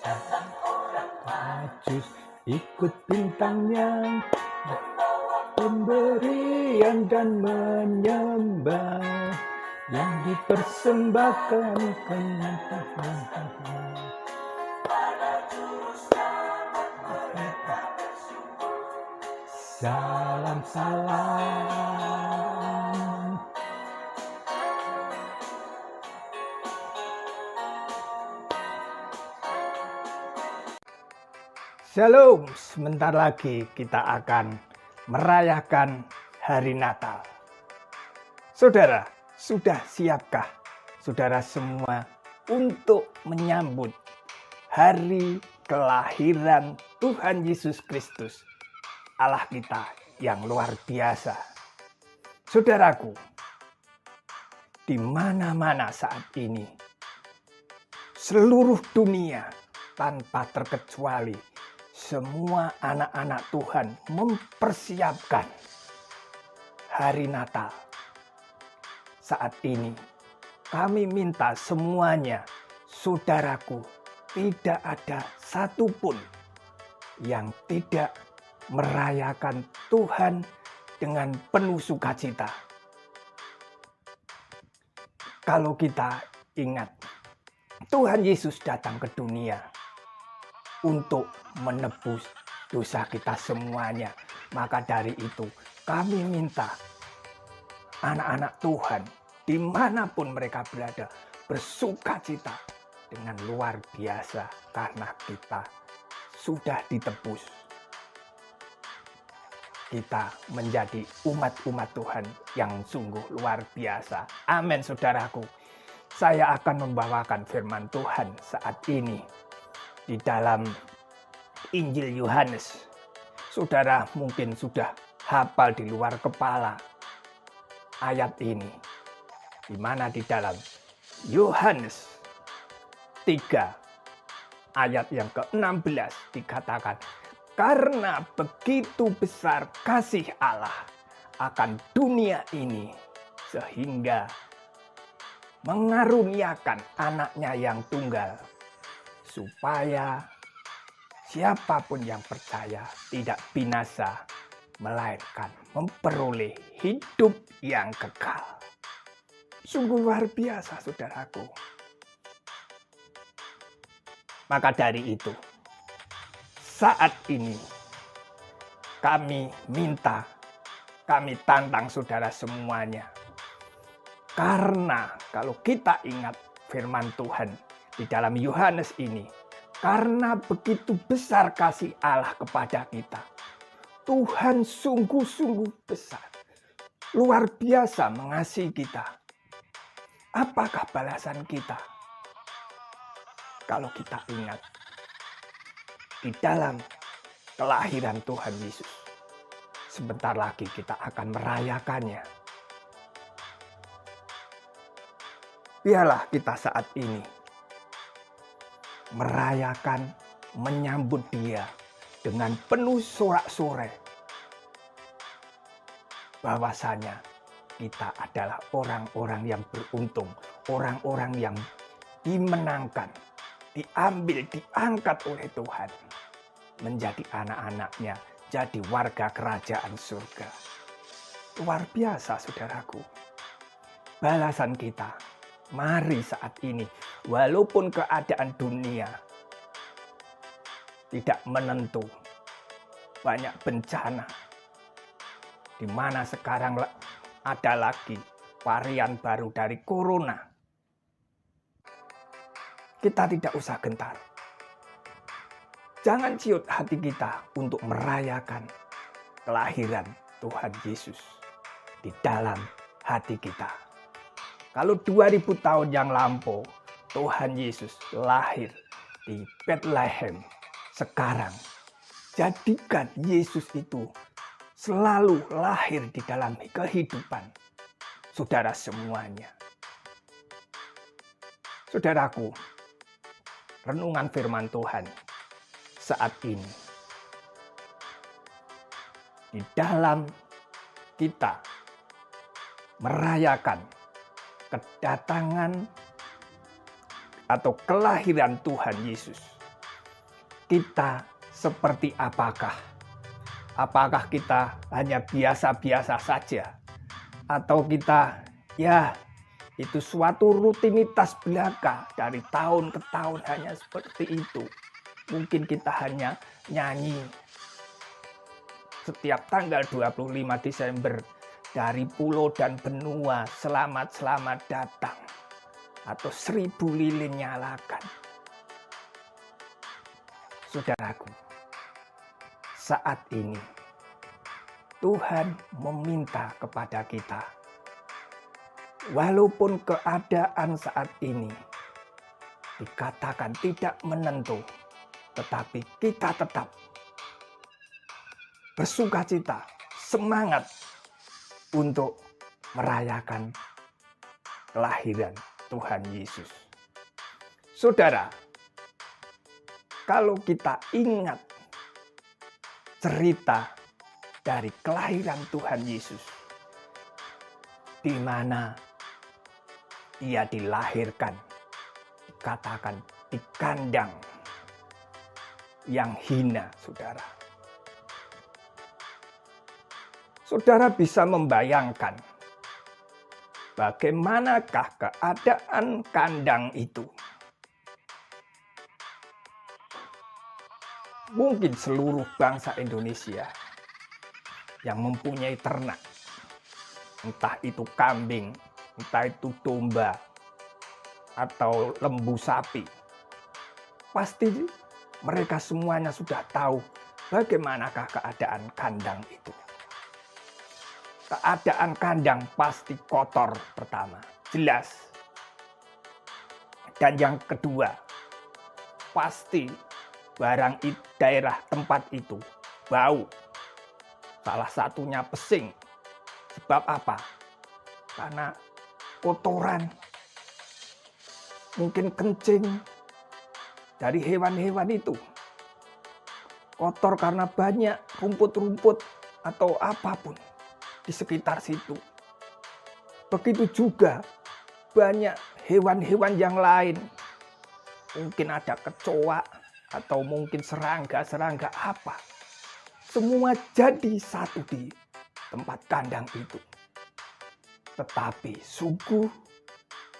Majus ikut bintangnya, pemberian dan menyembah yang dipersembahkan salam salam. Shalom, sebentar lagi kita akan merayakan hari Natal. Saudara, sudah siapkah saudara semua untuk menyambut hari kelahiran Tuhan Yesus Kristus, Allah kita yang luar biasa? Saudaraku, di mana-mana saat ini, seluruh dunia tanpa terkecuali, semua anak-anak Tuhan mempersiapkan hari Natal. Saat ini kami minta semuanya, saudaraku, tidak ada satupun yang tidak merayakan Tuhan dengan penuh sukacita. Kalau kita ingat, Tuhan Yesus datang ke dunia untuk menebus dosa kita semuanya. Maka dari itu kami minta anak-anak Tuhan dimanapun mereka berada bersukacita dengan luar biasa karena kita sudah ditebus. Kita menjadi umat-umat Tuhan yang sungguh luar biasa. Amin, saudaraku. Saya akan membawakan firman Tuhan saat ini di dalam Injil Yohanes. Saudara mungkin sudah hafal di luar kepala ayat ini, di mana di dalam Yohanes 3 ayat yang ke-16 dikatakan, karena begitu besar kasih Allah akan dunia ini sehingga mengaruniakan anaknya yang tunggal, supaya siapapun yang percaya tidak binasa, melainkan memperoleh hidup yang kekal. Sungguh luar biasa, saudaraku. Maka dari itu, saat ini kami minta, kami tantang saudara semuanya. Karena kalau kita ingat firman Tuhan di dalam Yohanes ini, karena begitu besar kasih Allah kepada kita, Tuhan sungguh-sungguh besar, luar biasa mengasihi kita. Apakah balasan kita? Kalau kita ingat di dalam kelahiran Tuhan Yesus, sebentar lagi kita akan merayakannya. Biarlah kita saat ini merayakan, menyambut Dia dengan penuh sorak-sorai, bahwasanya kita adalah orang-orang yang beruntung, orang-orang yang dimenangkan, diambil, diangkat oleh Tuhan menjadi anak-anaknya, jadi warga kerajaan surga. Luar biasa, saudaraku. Balasan kita, mari saat ini, walaupun keadaan dunia tidak menentu, banyak bencana, di mana sekarang ada lagi varian baru dari corona, kita tidak usah gentar. Jangan ciut hati kita untuk merayakan kelahiran Tuhan Yesus di dalam hati kita. Kalau 2000 tahun yang lampau Tuhan Yesus lahir di Bethlehem, sekarang jadikan Yesus itu selalu lahir di dalam kehidupan saudara semuanya. Saudaraku, renungan firman Tuhan saat ini di dalam kita merayakan kedatangan atau kelahiran Tuhan Yesus, kita seperti apakah? Apakah kita hanya biasa-biasa saja? Atau kita itu suatu rutinitas belaka dari tahun ke tahun hanya seperti itu. Mungkin kita hanya nyanyi setiap tanggal 25 Desember dari pulau dan benua, selamat datang, atau 1000 lilin nyalakan. Saudaraku, saat ini Tuhan meminta kepada kita, walaupun keadaan saat ini dikatakan tidak menentu, tetapi kita tetap bersukacita, semangat untuk merayakan kelahiran Tuhan Yesus. Saudara, kalau kita ingat cerita dari kelahiran Tuhan Yesus, di mana Ia dilahirkan, dikatakan di kandang yang hina, saudara. Saudara bisa membayangkan bagaimanakah keadaan kandang itu. Mungkin seluruh bangsa Indonesia yang mempunyai ternak, entah itu kambing, entah itu domba, atau lembu sapi, pasti mereka semuanya sudah tahu bagaimanakah keadaan kandang itu. Keadaan kandang pasti kotor pertama, jelas. Dan yang kedua, pasti barang daerah tempat itu bau. Salah satunya pesing. Sebab apa? Karena kotoran, mungkin kencing dari hewan-hewan itu. Kotor karena banyak rumput-rumput atau apapun di sekitar situ. Begitu juga banyak hewan-hewan yang lain. Mungkin ada kecoa atau mungkin serangga-serangga apa. Semua jadi satu di tempat kandang itu. Tetapi sungguh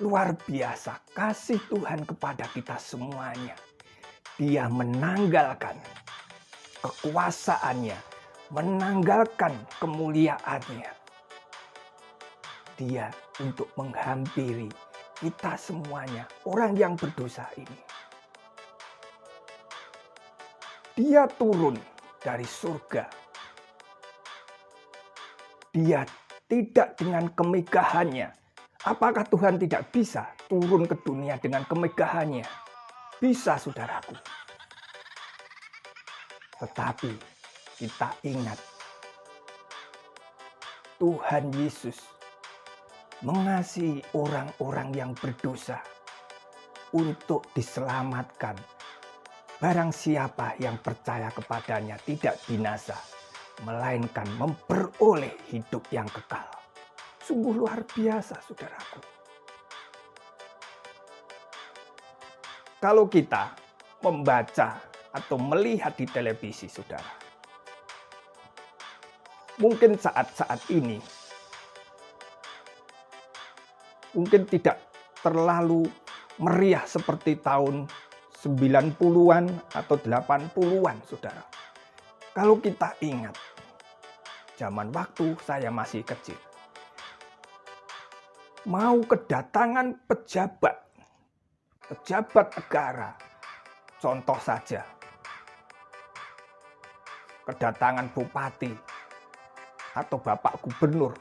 luar biasa kasih Tuhan kepada kita semuanya. Dia menanggalkan kekuasaannya, menanggalkan kemuliaannya. Dia untuk menghampiri kita semuanya, orang yang berdosa ini. Dia turun dari surga. Dia tidak dengan kemegahannya. Apakah Tuhan tidak bisa turun ke dunia dengan kemegahannya? Bisa, saudaraku. Tetapi kita ingat, Tuhan Yesus mengasihi orang-orang yang berdosa untuk diselamatkan. Barang siapa yang percaya kepadanya tidak binasa, melainkan memperoleh hidup yang kekal. Sungguh luar biasa, saudaraku. Kalau kita membaca atau melihat di televisi, saudara, mungkin saat-saat ini mungkin tidak terlalu meriah seperti tahun 90-an atau 80-an, saudara. Kalau kita ingat, zaman waktu saya masih kecil, mau kedatangan pejabat negara, contoh saja, kedatangan bupati atau bapak gubernur,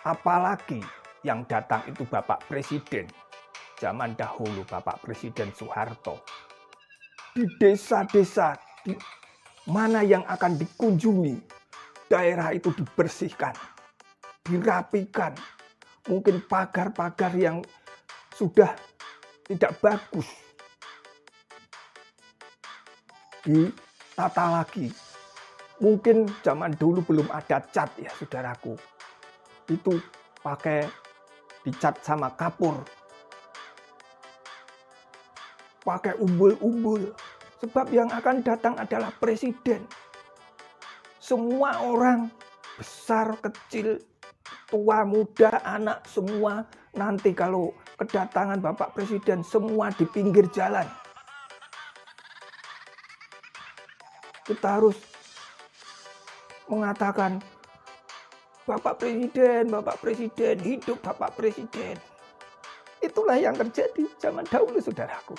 apalagi yang datang itu bapak presiden, zaman dahulu Bapak Presiden Soeharto. Di desa-desa mana yang akan dikunjungi, daerah itu dibersihkan, dirapikan. Mungkin pagar-pagar yang sudah tidak bagus ditata lagi. Mungkin zaman dulu belum ada cat ya, saudaraku. Itu pakai dicat sama kapur, pakai umbul-umbul Sebab yang akan datang adalah presiden. Semua orang, besar, kecil, tua, muda, anak, semua nanti kalau kedatangan Bapak Presiden, semua di pinggir jalan. Kita harus mengatakan, Bapak Presiden, hidup Bapak Presiden. Itulah yang terjadi zaman dahulu, saudaraku.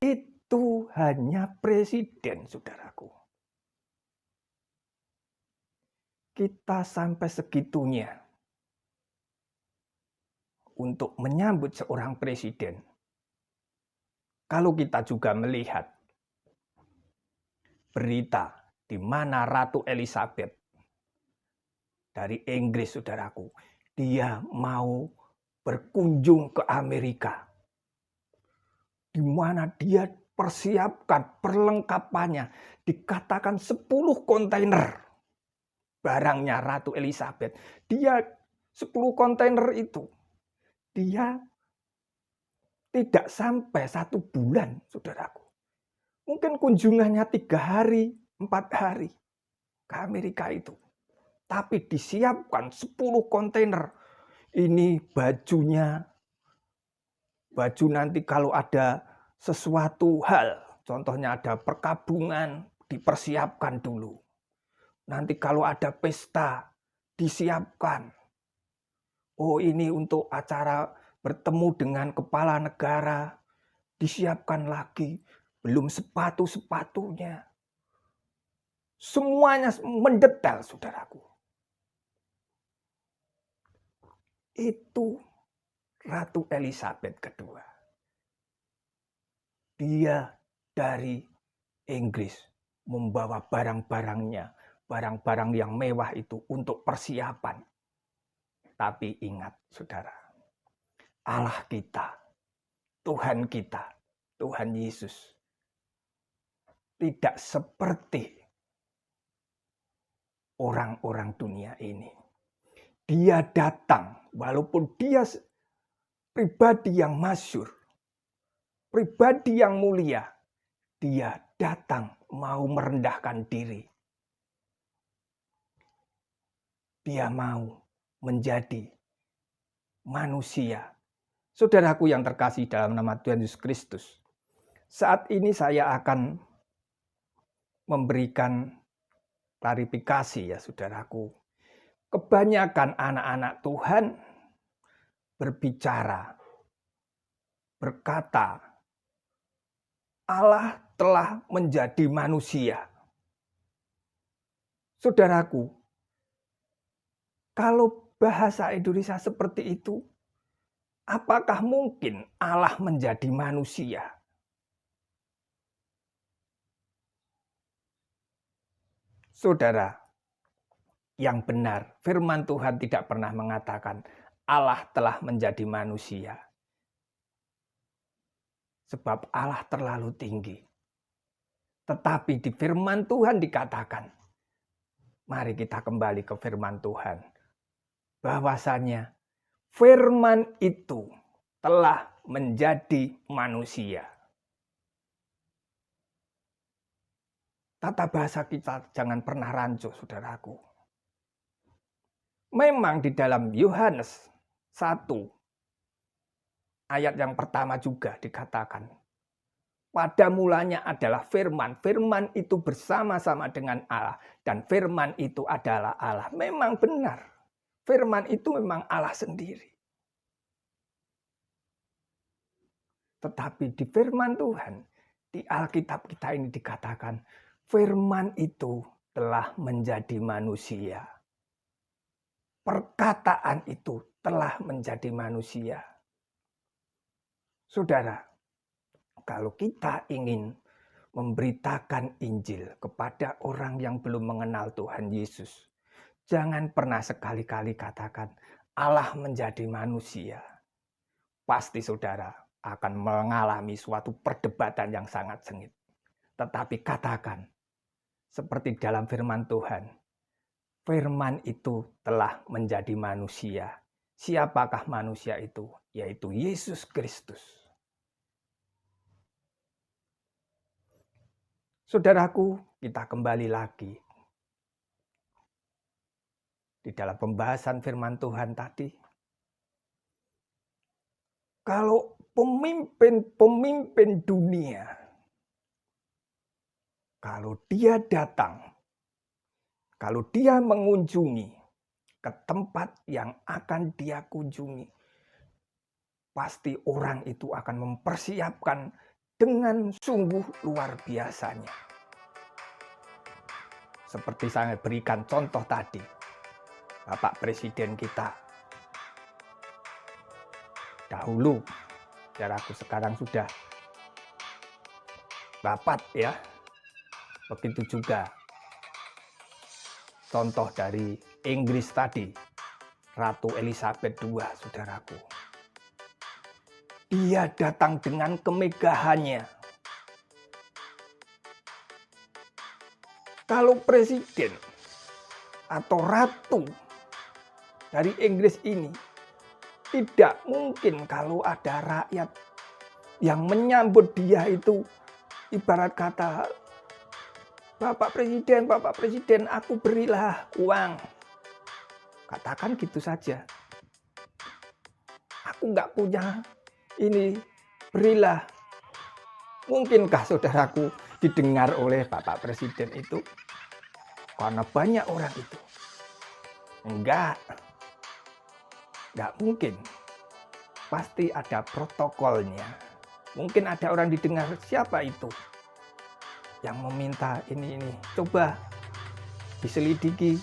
Itu hanya presiden, saudaraku. Kita sampai segitunya untuk menyambut seorang presiden. Kalau kita juga melihat berita di mana Ratu Elizabeth dari Inggris, saudaraku, dia mau berkunjung ke Amerika, di mana dia persiapkan perlengkapannya, dikatakan 10 kontainer barangnya Ratu Elizabeth. Dia 10 kontainer itu, dia tidak sampai 1 bulan, saudaraku. Mungkin kunjungannya 3 hari, 4 hari ke Amerika itu. Tapi disiapkan 10 kontainer. Ini bajunya, baju nanti kalau ada sesuatu hal, contohnya ada perkabungan, dipersiapkan dulu. Nanti kalau ada pesta, disiapkan. Oh, ini untuk acara bertemu dengan kepala negara, disiapkan lagi. Belum sepatu-sepatunya. Semuanya mendetail, saudaraku. Itu Ratu Elizabeth kedua. Dia dari Inggris membawa barang-barangnya, barang-barang yang mewah itu untuk persiapan. Tapi ingat, saudara, Allah kita, Tuhan kita, Tuhan Yesus, tidak seperti orang-orang dunia ini. Dia datang, walaupun dia pribadi yang masyhur, pribadi yang mulia, dia datang mau merendahkan diri. Dia mau menjadi manusia. Saudaraku yang terkasih dalam nama Tuhan Yesus Kristus, saat ini saya akan memberikan klarifikasi ya saudaraku. Kebanyakan anak-anak Tuhan berbicara, berkata, Allah telah menjadi manusia. Saudaraku, kalau bahasa Indonesia seperti itu, apakah mungkin Allah menjadi manusia? Saudara, yang benar, firman Tuhan tidak pernah mengatakan Allah telah menjadi manusia. Sebab Allah terlalu tinggi. Tetapi di firman Tuhan dikatakan, mari kita kembali ke firman Tuhan, bahwasanya firman itu telah menjadi manusia. Tata bahasa kita jangan pernah rancu, saudaraku. Memang di dalam Yohanes 1 ayat yang pertama juga dikatakan, pada mulanya adalah firman. Firman itu bersama-sama dengan Allah. Dan firman itu adalah Allah. Memang benar. Firman itu memang Allah sendiri. Tetapi di firman Tuhan, di Alkitab kita ini dikatakan, firman itu telah menjadi manusia. Perkataan itu telah menjadi manusia. Saudara, kalau kita ingin memberitakan Injil kepada orang yang belum mengenal Tuhan Yesus, jangan pernah sekali-kali katakan Allah menjadi manusia. Pasti saudara akan mengalami suatu perdebatan yang sangat sengit. Tetapi katakan, seperti dalam firman Tuhan, firman itu telah menjadi manusia. Siapakah manusia itu? Yaitu Yesus Kristus. Saudaraku, kita kembali lagi di dalam pembahasan firman Tuhan tadi. Kalau pemimpin-pemimpin dunia, kalau dia datang, kalau dia mengunjungi ke tempat yang akan dia kunjungi, pasti orang itu akan mempersiapkan dengan sungguh luar biasanya. Seperti saya berikan contoh tadi, Bapak Presiden kita dahulu, saudaraku, sekarang sudah rapat ya. Begitu juga contoh dari Inggris tadi, Ratu Elizabeth II, saudaraku. Dia datang dengan kemegahannya. Kalau presiden atau ratu dari Inggris ini, tidak mungkin kalau ada rakyat yang menyambut dia itu ibarat kata, Bapak Presiden, aku berilah uang. Katakan gitu saja. Aku nggak punya ini, berilah. Mungkinkah saudaraku didengar oleh Bapak Presiden itu? Karena banyak orang itu. Enggak mungkin. Pasti ada protokolnya. Mungkin ada orang didengar, siapa itu yang meminta ini. Coba diselidiki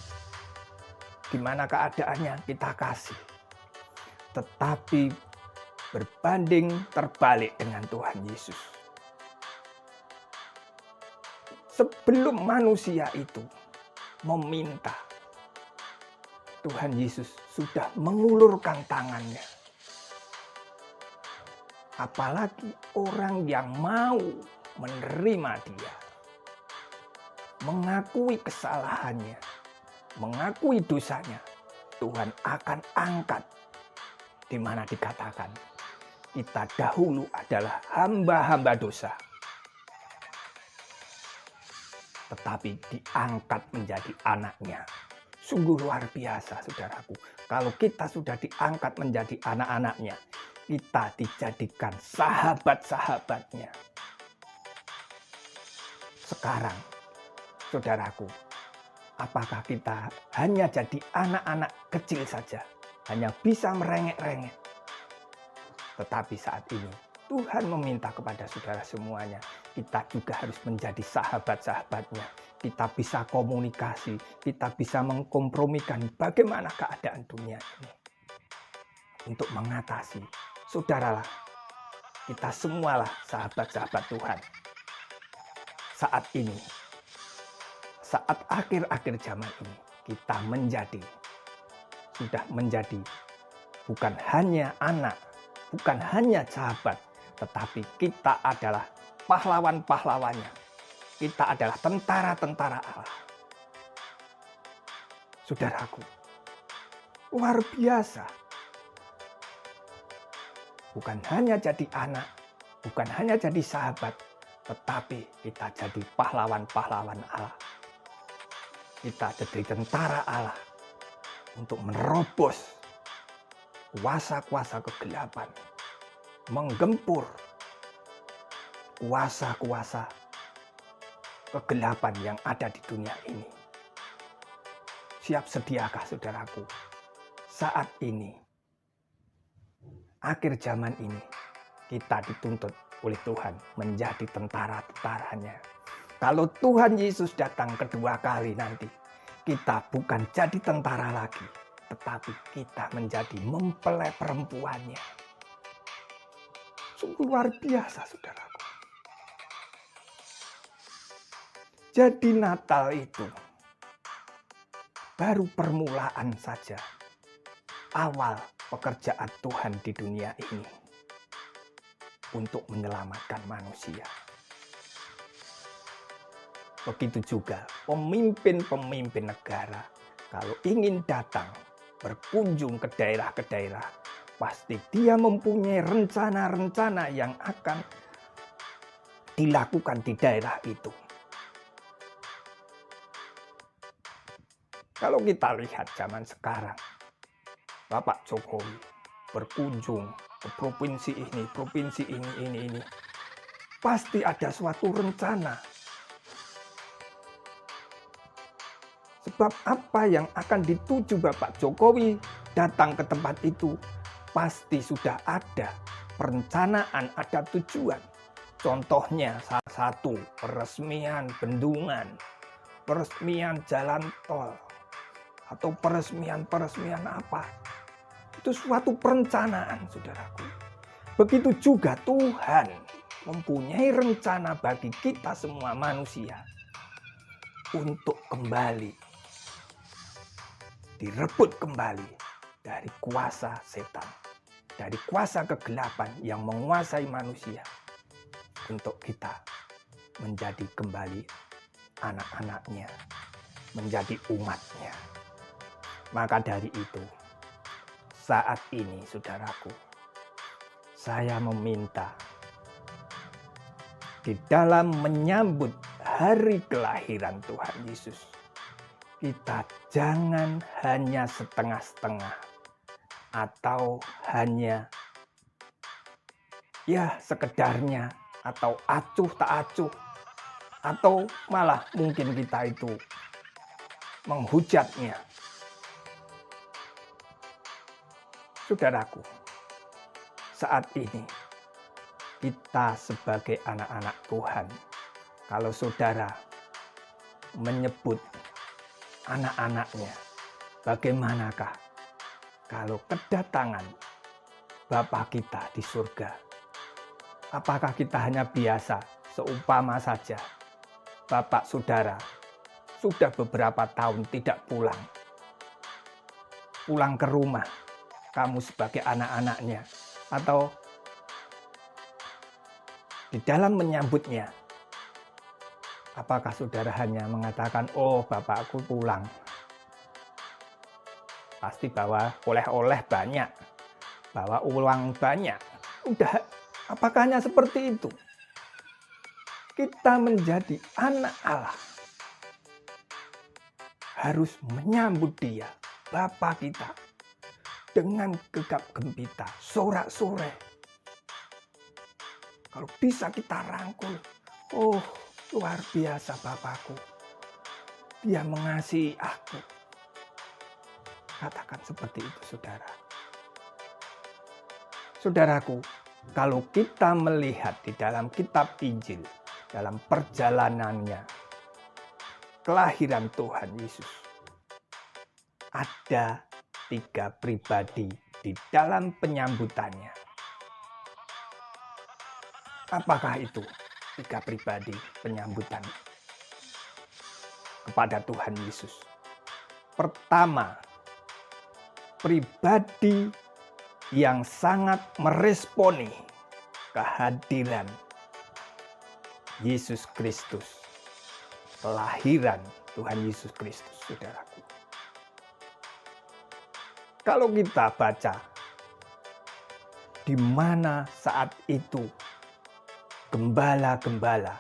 gimana keadaannya, kita kasih. Tetapi berbanding terbalik dengan Tuhan Yesus. Sebelum manusia itu meminta, Tuhan Yesus sudah mengulurkan tangannya. Apalagi orang yang mau menerima dia, mengakui kesalahannya, mengakui dosanya, Tuhan akan angkat. Di mana dikatakan, kita dahulu adalah hamba-hamba dosa, tetapi diangkat menjadi anaknya. Sungguh luar biasa, saudaraku. Kalau kita sudah diangkat menjadi anak-anaknya, kita dijadikan sahabat-sahabatnya. Sekarang, saudaraku, apakah kita hanya jadi anak-anak kecil saja, hanya bisa merengek-rengek? Tetapi saat ini, Tuhan meminta kepada saudara semuanya, kita juga harus menjadi sahabat-sahabatnya. Kita bisa komunikasi, kita bisa mengkompromikan bagaimana keadaan dunia ini. Untuk mengatasi, saudaralah, kita semualah sahabat-sahabat Tuhan. Saat ini, saat akhir-akhir zaman ini, kita sudah menjadi bukan hanya anak, bukan hanya sahabat, tetapi kita adalah pahlawan-pahlawannya. Kita adalah tentara-tentara Allah. Saudaraku, luar biasa. Bukan hanya jadi anak, bukan hanya jadi sahabat, tetapi kita jadi pahlawan-pahlawan Allah. Kita jadi tentara Allah untuk menerobos kuasa-kuasa kegelapan, menggempur kuasa-kuasa kegelapan yang ada di dunia ini. Siap sediakah saudaraku? Saat ini, akhir zaman ini, kita dituntut oleh Tuhan menjadi tentara-tentaranya. Kalau Tuhan Yesus datang kedua kali nanti, kita bukan jadi tentara lagi, tetapi kita menjadi mempelai perempuannya. Sungguh luar biasa, saudaraku. Jadi Natal itu baru permulaan saja, awal pekerjaan Tuhan di dunia ini untuk menyelamatkan manusia. Begitu juga pemimpin-pemimpin negara, kalau ingin datang berkunjung ke daerah, pasti dia mempunyai rencana-rencana yang akan dilakukan di daerah itu. Kalau kita lihat zaman sekarang, Bapak Jokowi berkunjung ke provinsi ini. Pasti ada suatu rencana. Sebab apa yang akan dituju Bapak Jokowi datang ke tempat itu, pasti sudah ada perencanaan, ada tujuan. Contohnya salah satu peresmian bendungan, peresmian jalan tol, atau peresmian apa. Itu suatu perencanaan, saudaraku. Begitu juga Tuhan mempunyai rencana bagi kita semua manusia untuk kembali, direbut kembali dari kuasa setan, dari kuasa kegelapan yang menguasai manusia, untuk kita menjadi kembali anak-anaknya, menjadi umatnya. Maka dari itu, saat ini saudaraku, saya meminta di dalam menyambut hari kelahiran Tuhan Yesus, kita jangan hanya setengah-setengah atau hanya sekedarnya, atau acuh tak acuh, atau malah mungkin kita itu menghujatnya. Saudaraku, saat ini kita sebagai anak-anak Tuhan, kalau saudara menyebut anak-anaknya, bagaimanakah kalau kedatangan Bapa kita di surga? Apakah kita hanya biasa, seumpama saja Bapak saudara sudah beberapa tahun tidak pulang ke rumah, kamu sebagai anak-anaknya, atau di dalam menyambutnya, apakah saudara hanya mengatakan, oh bapakku pulang, pasti bawa oleh-oleh banyak, bawa uang banyak. Udah, apakah hanya seperti itu? Kita menjadi anak Allah, harus menyambut dia, Bapa kita, dengan gegap gempita, sorak-sorai. Kalau bisa kita rangkul, oh luar biasa Bapakku, dia mengasihi aku. Katakan seperti itu, saudara. Saudaraku, kalau kita melihat di dalam kitab Injil, dalam perjalanannya kelahiran Tuhan Yesus, ada 3 pribadi di dalam penyambutannya. Apakah itu 3 pribadi penyambutan kepada Tuhan Yesus? Pertama, pribadi yang sangat meresponi kehadiran Yesus Kristus, kelahiran Tuhan Yesus Kristus, saudaraku. Kalau kita baca, di mana saat itu gembala-gembala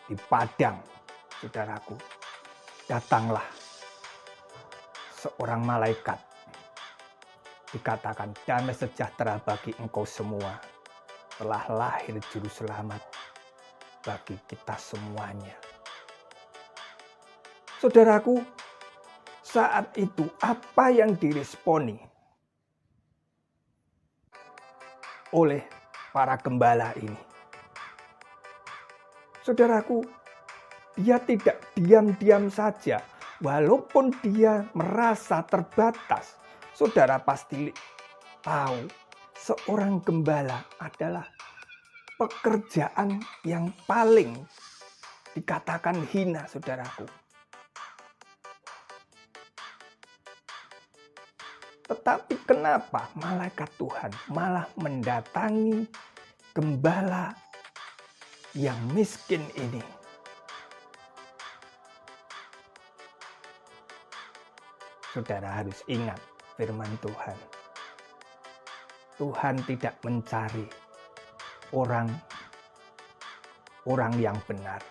di padang, saudaraku, datanglah seorang malaikat, dikatakan damai sejahtera bagi engkau semua, telah lahir juru selamat bagi kita semuanya. Saudaraku, saat itu apa yang diresponi oleh para gembala ini? Saudaraku, dia tidak diam-diam saja, walaupun dia merasa terbatas. Saudara pasti tahu, seorang gembala adalah pekerjaan yang paling dikatakan hina, saudaraku. Tetapi kenapa malaikat Tuhan malah mendatangi gembala yang miskin ini? Saudara harus ingat firman Tuhan. Tuhan tidak mencari orang yang benar.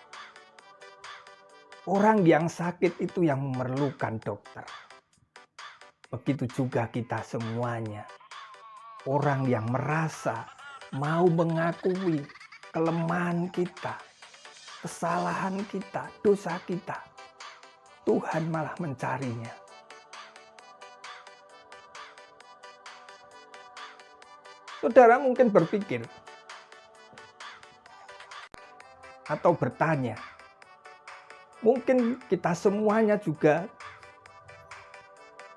Orang yang sakit itu yang memerlukan dokter. Begitu juga kita semuanya. Orang yang merasa mau mengakui kelemahan kita, kesalahan kita, dosa kita. Tuhan malah mencarinya. Saudara mungkin berpikir atau bertanya, mungkin kita semuanya juga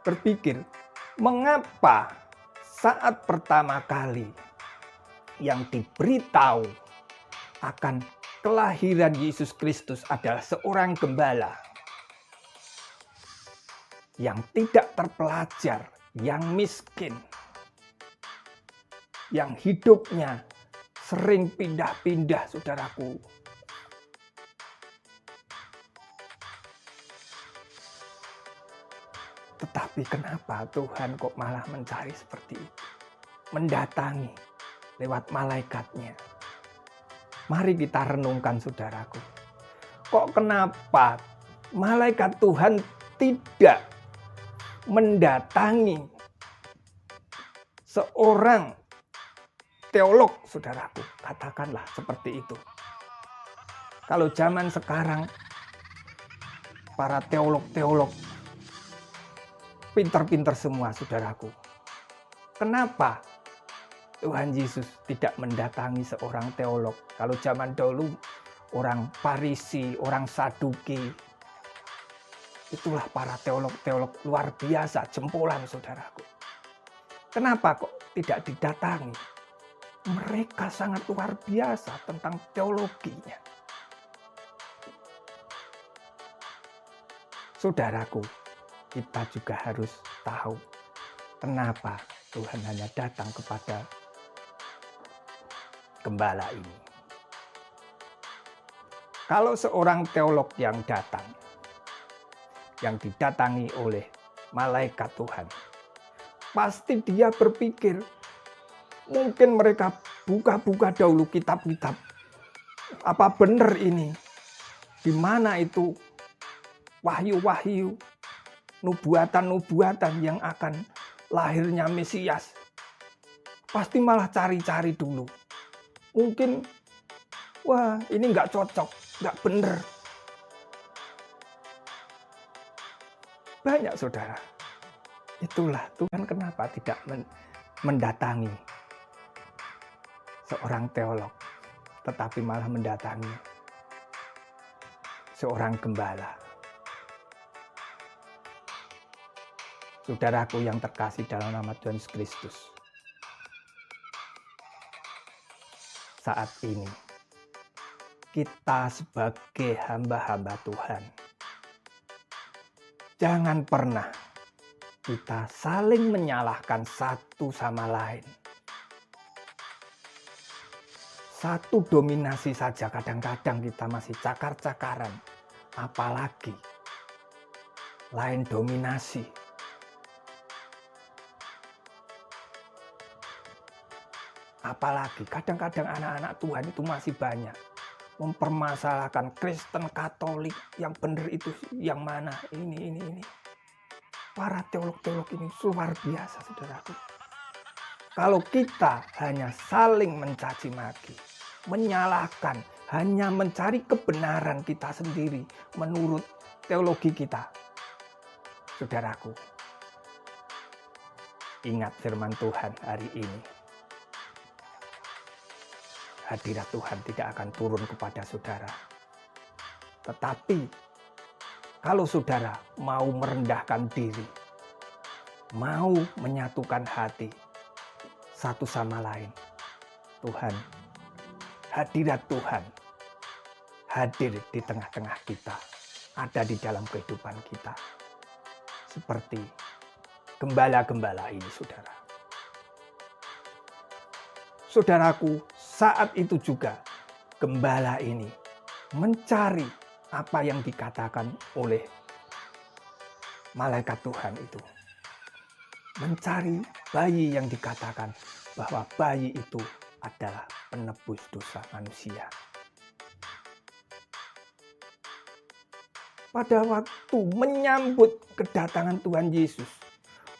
berpikir, mengapa saat pertama kali yang diberitahu akan kelahiran Yesus Kristus adalah seorang gembala yang tidak terpelajar, yang miskin, yang hidupnya sering pindah-pindah, saudaraku. Tetapi kenapa Tuhan kok malah mencari seperti itu? Mendatangi lewat malaikatnya. Mari kita renungkan, saudaraku. Kok kenapa malaikat Tuhan tidak mendatangi seorang teolog, saudaraku? Katakanlah seperti itu. Kalau zaman sekarang, para teolog-teolog pinter-pinter semua, saudaraku. Kenapa Tuhan Yesus tidak mendatangi seorang teolog? Kalau zaman dahulu orang Farisi, orang Saduki, itulah para teolog-teolog luar biasa, jempolan, saudaraku. Kenapa kok tidak didatangi? Mereka sangat luar biasa tentang teologinya. Saudaraku, kita juga harus tahu kenapa Tuhan hanya datang kepada gembala ini. Kalau seorang teolog yang datang, yang didatangi oleh malaikat Tuhan, pasti dia berpikir, mungkin mereka buka-buka dahulu kitab-kitab. Apa benar ini? Di mana itu wahyu-wahyu, nubuatan-nubuatan yang akan lahirnya Mesias? Pasti malah cari-cari dulu. Mungkin, wah ini nggak cocok, nggak benar. Banyak, saudara. Itulah Tuhan kenapa tidak mendatangi seorang teolog, tetapi malah mendatangi seorang gembala. Saudaraku yang terkasih dalam nama Tuhan Yesus Kristus, saat ini kita sebagai hamba-hamba Tuhan, jangan pernah kita saling menyalahkan satu sama lain. Satu dominasi saja kadang-kadang kita masih cakar-cakaran, apalagi lain dominasi. Apalagi kadang-kadang anak-anak Tuhan itu masih banyak mempermasalahkan Kristen Katolik, yang benar itu yang mana, ini. Para teolog-teolog ini luar biasa, saudaraku. Kalau kita hanya saling mencaci maki, menyalahkan, hanya mencari kebenaran kita sendiri menurut teologi kita, saudaraku, ingat firman Tuhan hari ini. Hadirat Tuhan tidak akan turun kepada saudara. Tetapi kalau saudara mau merendahkan diri, mau menyatukan hati satu sama lain, Tuhan, hadirat Tuhan hadir di tengah-tengah kita, ada di dalam kehidupan kita. Seperti gembala-gembala ini, saudara. Saudaraku, saat itu juga gembala ini mencari apa yang dikatakan oleh malaikat Tuhan itu. Mencari bayi yang dikatakan bahwa bayi itu adalah penebus dosa manusia. pada waktu menyambut kedatangan Tuhan Yesus,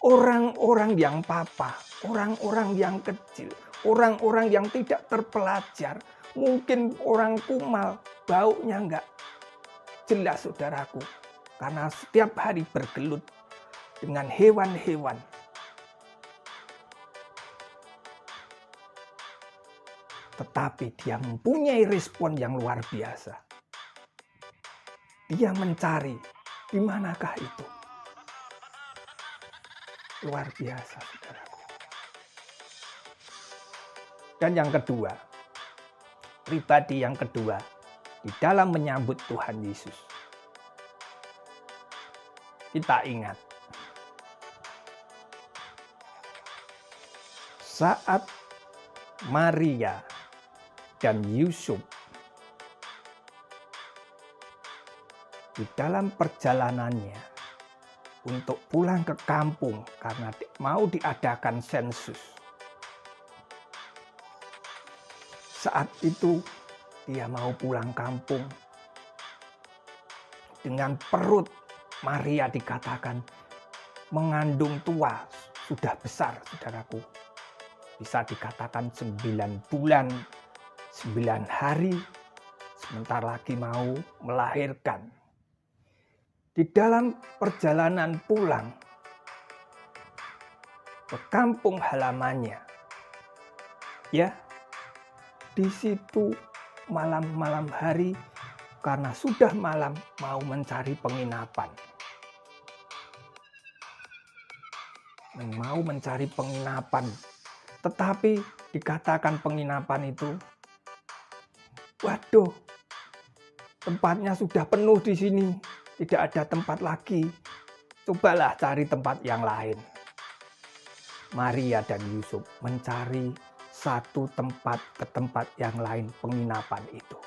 orang-orang yang papa, orang-orang yang kecil, orang-orang yang tidak terpelajar, mungkin orang kumal, baunya enggak jelas saudaraku, karena setiap hari bergelut dengan hewan-hewan. Tetapi dia mempunyai respon yang luar biasa. Dia mencari, di manakah itu? Luar biasa, saudaraku. Dan yang kedua, pribadi yang kedua, di dalam menyambut Tuhan Yesus. Kita ingat, saat Maria dan Yusuf di dalam perjalanannya untuk pulang ke kampung karena mau diadakan sensus. Saat itu dia mau pulang kampung dengan perut Maria dikatakan mengandung tua, sudah besar, saudaraku. Bisa dikatakan 9 bulan, 9 hari, sebentar lagi mau melahirkan. Di dalam perjalanan pulang ke kampung halamannya, ya, di situ malam-malam hari karena sudah malam mau mencari penginapan. Mau mencari penginapan, tetapi dikatakan penginapan itu, waduh, tempatnya sudah penuh di sini, tidak ada tempat lagi. Cobalah cari tempat yang lain. Maria dan Yusuf mencari satu tempat ke tempat yang lain penginapan itu.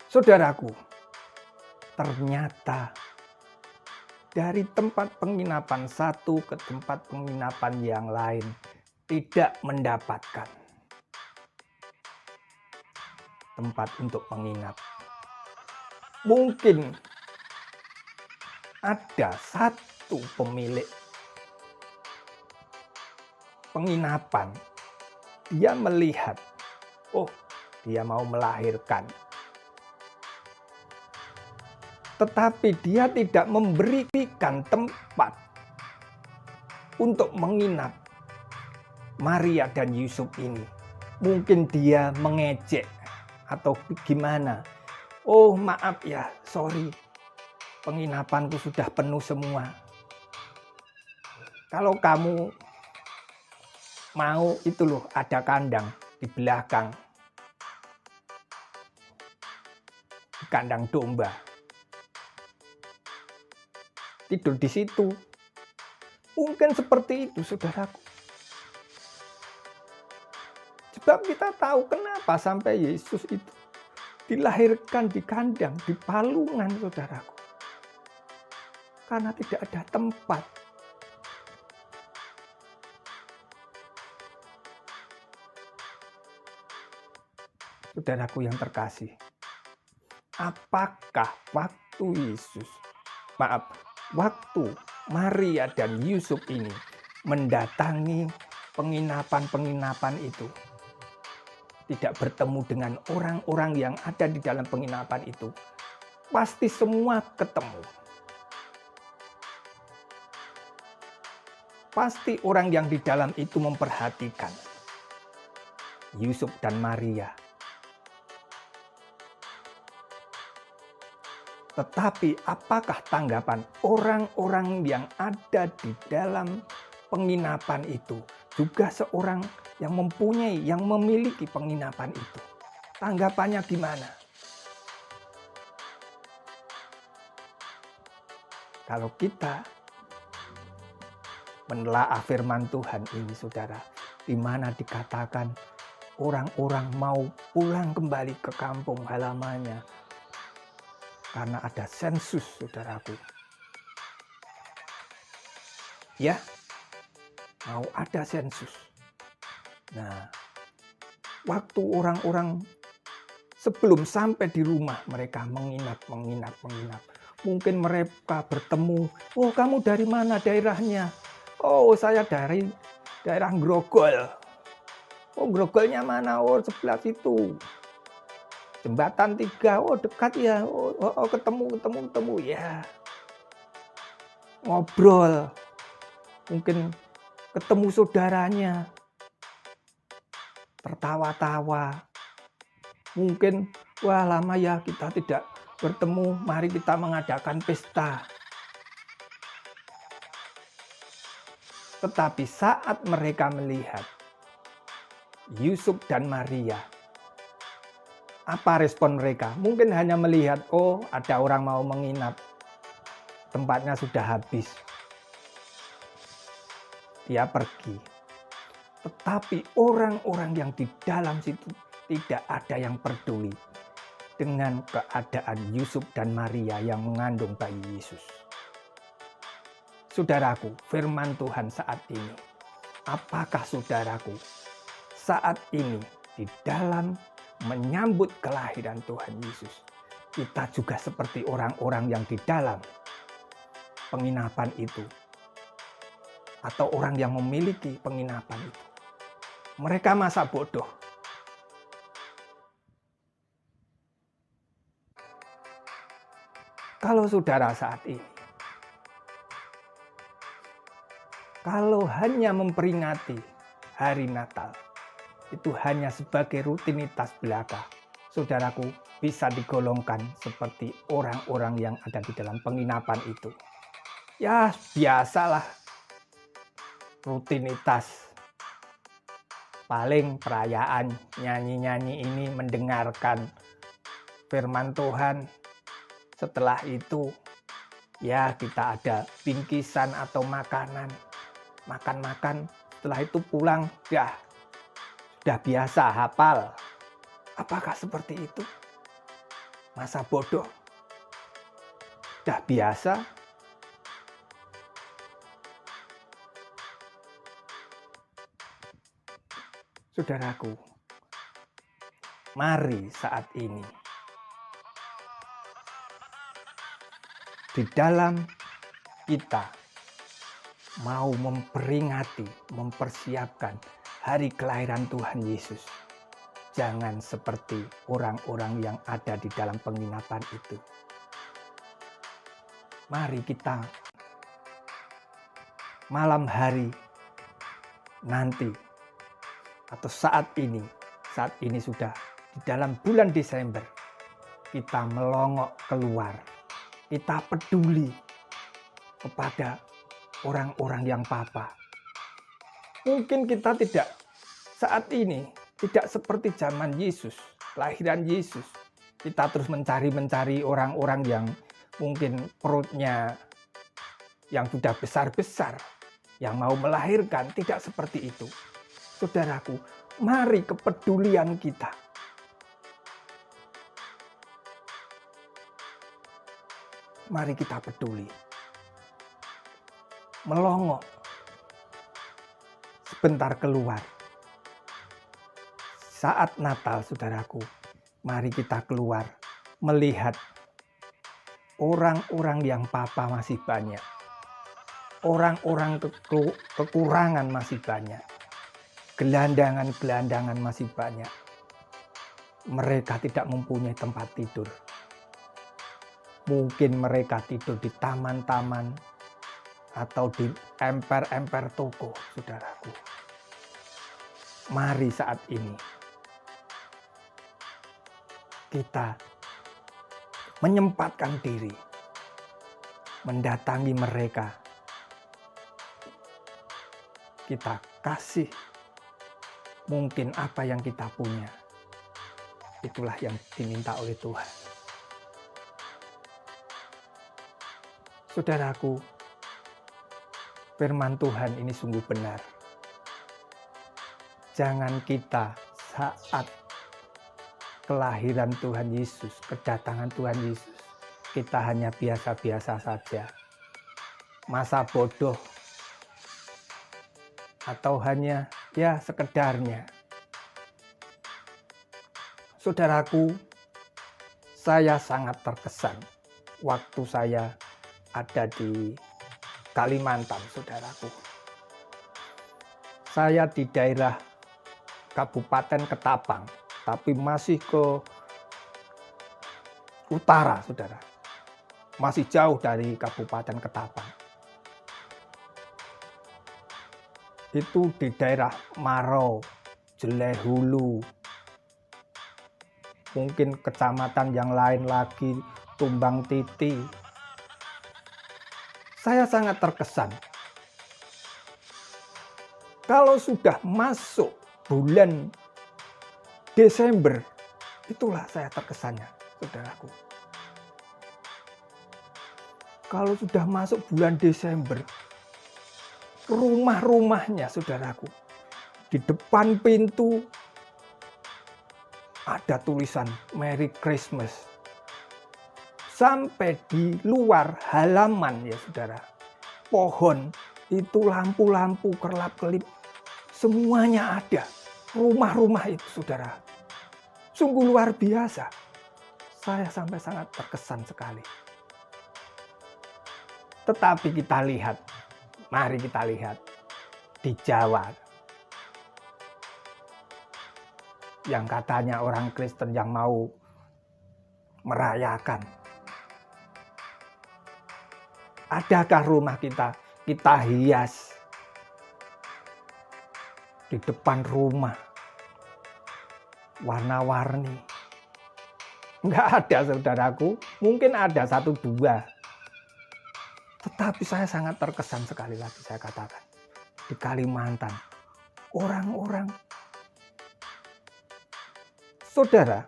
Saudaraku, ternyata dari tempat penginapan satu ke tempat penginapan yang lain tidak mendapatkan tempat untuk menginap. Mungkin ada satu pemilik penginapan, dia melihat, oh, dia mau melahirkan. Tetapi dia tidak memberikan tempat untuk menginap Maria dan Yusuf ini. Mungkin dia mengejek atau gimana. Oh, maaf ya, sorry. Penginapanku sudah penuh semua. Kalau kamu mau, itu loh, ada kandang di belakang. Kandang domba. Tidur di situ. Mungkin seperti itu, saudaraku. Sebab kita tahu kenapa sampai Yesus itu dilahirkan di kandang, di palungan, saudaraku. Karena tidak ada tempat. Saudaraku yang terkasih, apakah waktu Maria dan Yusuf ini mendatangi penginapan-penginapan itu, tidak bertemu dengan orang-orang yang ada di dalam penginapan itu? Pasti semua ketemu. Pasti orang yang di dalam itu memperhatikan Yusuf dan Maria. Tetapi apakah tanggapan orang-orang yang ada di dalam penginapan itu? Juga seorang yang memiliki penginapan itu. Tanggapannya gimana? Kalau kita menelaah firman Tuhan ini, saudara, di mana dikatakan orang-orang mau pulang kembali ke kampung halamannya karena ada sensus, saudaraku. Ya, mau ada sensus. Nah, waktu orang-orang Sebelum sampai di rumah, mereka menginap. Mungkin mereka bertemu, "Oh, kamu dari mana daerahnya?" "Oh, saya dari daerah Grogol." "Oh, Grogolnya mana?" "Oh, sebelah situ. Jembatan 3. "Oh, dekat ya." "Oh, ketemu." Ya, ngobrol. Mungkin ketemu saudaranya, tertawa-tawa. Mungkin, "Wah, lama ya kita tidak bertemu, mari kita mengadakan pesta." Tetapi saat mereka melihat Yusuf dan Maria, apa respon mereka? Mungkin hanya melihat, "Oh, ada orang mau menginap, tempatnya sudah habis." Dia pergi. Tetapi orang-orang yang di dalam situ tidak ada yang peduli dengan keadaan Yusuf dan Maria yang mengandung bayi Yesus. Saudaraku, firman Tuhan saat ini, apakah saudaraku saat ini di dalam menyambut kelahiran Tuhan Yesus, kita juga seperti orang-orang yang di dalam penginapan itu, atau orang yang memiliki penginapan itu? Mereka masa bodoh? Kalau saudara saat ini, kalau hanya memperingati hari Natal, itu hanya sebagai rutinitas belaka, saudaraku bisa digolongkan seperti orang-orang yang ada di dalam penginapan itu. Ya, biasalah, rutinitas. Paling perayaan nyanyi-nyanyi ini, mendengarkan firman Tuhan. Setelah itu, ya kita ada bingkisan atau makanan. Makan-makan, setelah itu pulang, ya sudah biasa, hafal. Apakah seperti itu? Masa bodoh? Sudah biasa? Saudaraku, mari saat ini di dalam kita mau memperingati, mempersiapkan hari kelahiran Tuhan Yesus, jangan seperti orang-orang yang ada di dalam penginapan itu. Mari kita malam hari nanti atau saat ini sudah di dalam bulan Desember, kita melongok keluar, kita peduli kepada orang-orang yang papa. Mungkin kita tidak saat ini tidak seperti zaman Yesus, kelahiran Yesus. Kita terus mencari orang-orang yang mungkin perutnya yang sudah besar-besar, yang mau melahirkan. Tidak seperti itu. Saudaraku, mari kepedulian kita mari kita peduli. Melongok sebentar keluar. Saat Natal, saudaraku, mari kita keluar melihat orang-orang yang papa masih banyak. Orang-orang kekurangan masih banyak. Gelandangan-gelandangan masih banyak. Mereka tidak mempunyai tempat tidur. Mungkin mereka tidur di taman-taman atau di emper-emper toko, saudaraku. Mari saat ini kita menyempatkan diri, mendatangi mereka. Kita kasih mungkin apa yang kita punya. Itulah yang diminta oleh Tuhan. Saudaraku, firman Tuhan ini sungguh benar. Jangan kita saat kelahiran Tuhan Yesus, kedatangan Tuhan Yesus, kita hanya biasa-biasa saja. Masa bodoh. Atau hanya ya sekedarnya. Saudaraku, Saya sangat terkesan waktu saya ada di Kalimantan, saudaraku. Saya di daerah Kabupaten Ketapang, tapi masih ke utara, saudara. Masih jauh dari Kabupaten Ketapang. Itu di daerah Maro, Jelehulu, mungkin kecamatan yang lain lagi, Tumbang Titi. Saya sangat terkesan. Kalau sudah masuk bulan Desember, itulah saya terkesannya, saudaraku. Kalau sudah masuk bulan Desember, rumah-rumahnya, saudaraku, di depan pintu ada tulisan Merry Christmas. Sampai di luar halaman, ya saudara, pohon itu lampu-lampu kerlap-kelip, semuanya ada. Rumah-rumah itu, saudara, sungguh luar biasa. Saya sampai sangat terkesan sekali. Tetapi kita lihat, mari kita lihat di Jawa, yang katanya orang Kristen yang mau merayakan. Adakah rumah kita hias di depan rumah warna-warni? Enggak ada, saudaraku. Mungkin ada 1-2. Tetapi saya sangat terkesan, sekali lagi saya katakan, di Kalimantan, orang-orang, saudara,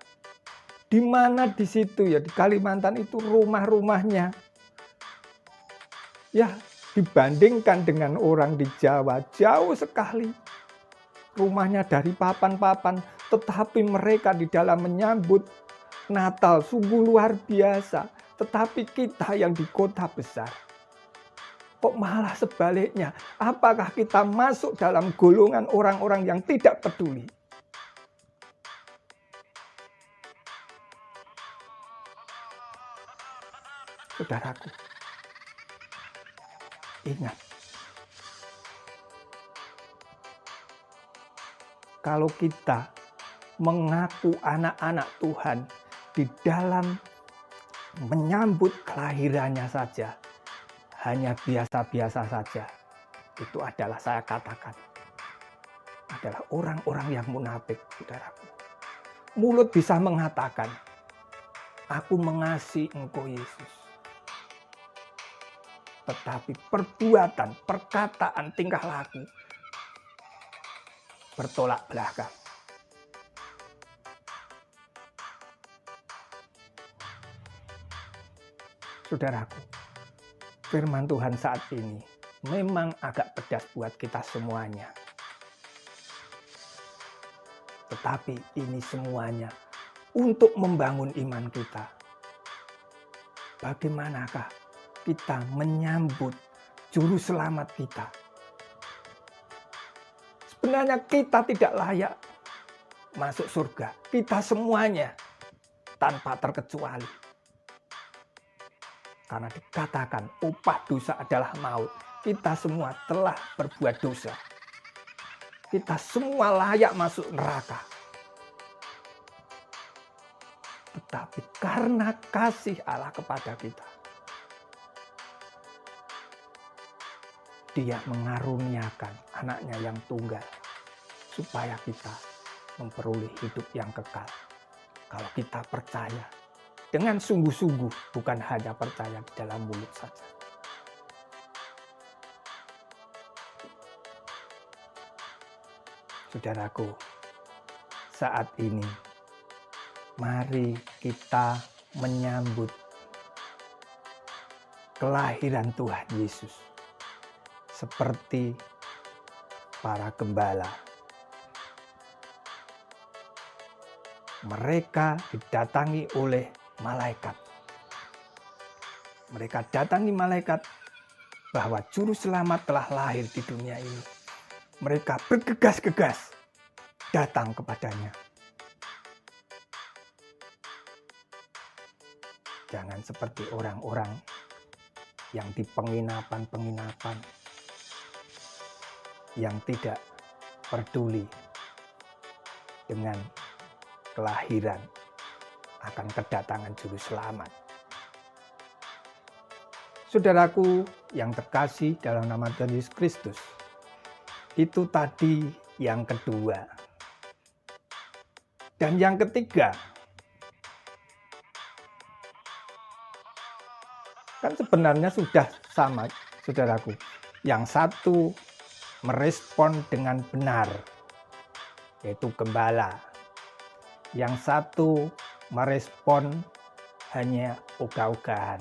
di mana di situ ya, di Kalimantan itu rumah-rumahnya, ya dibandingkan dengan orang di Jawa, jauh sekali rumahnya dari papan-papan, tetapi mereka di dalam menyambut Natal sungguh luar biasa. Tetapi kita yang di kota besar, kok malah sebaliknya? Apakah kita masuk dalam golongan orang-orang yang tidak peduli? Saudaraku, ingat, kalau kita mengaku anak-anak Tuhan di dalam menyambut kelahirannya saja, hanya biasa-biasa saja, itu adalah, saya katakan, adalah orang-orang yang munafik, saudaraku. Mulut bisa mengatakan, aku mengasihi Engkau Yesus. Tetapi perbuatan, perkataan, tingkah laku bertolak belakang. Saudaraku, firman Tuhan saat ini memang agak pedas buat kita semuanya. Tetapi ini semuanya untuk membangun iman kita. Bagaimanakah kita menyambut juru selamat kita? Sebenarnya kita tidak layak masuk surga. Kita semuanya tanpa terkecuali. Karena dikatakan upah dosa adalah maut. Kita semua telah berbuat dosa. Kita semua layak masuk neraka. Tetapi karena kasih Allah kepada kita, Dia mengaruniakan anaknya yang tunggal, supaya kita memperoleh hidup yang kekal. Kalau kita percaya dengan sungguh-sungguh, bukan hanya percaya di dalam mulut saja. Saudaraku, saat ini mari kita menyambut kelahiran Tuhan Yesus seperti para gembala. Mereka didatangi oleh malaikat. Mereka datangi malaikat bahwa juru selamat telah lahir di dunia ini. Mereka bergegas-gegas datang kepadanya. Jangan seperti orang-orang yang di penginapan-penginapan yang tidak peduli dengan kelahiran akan kedatangan Juru Selamat. Saudaraku yang terkasih dalam nama Tuhan Yesus Kristus, itu tadi yang kedua. Dan yang ketiga, kan sebenarnya sudah sama, saudaraku. Yang satu merespon dengan benar, yaitu gembala. Yang satu merespon hanya ogah-ogahan,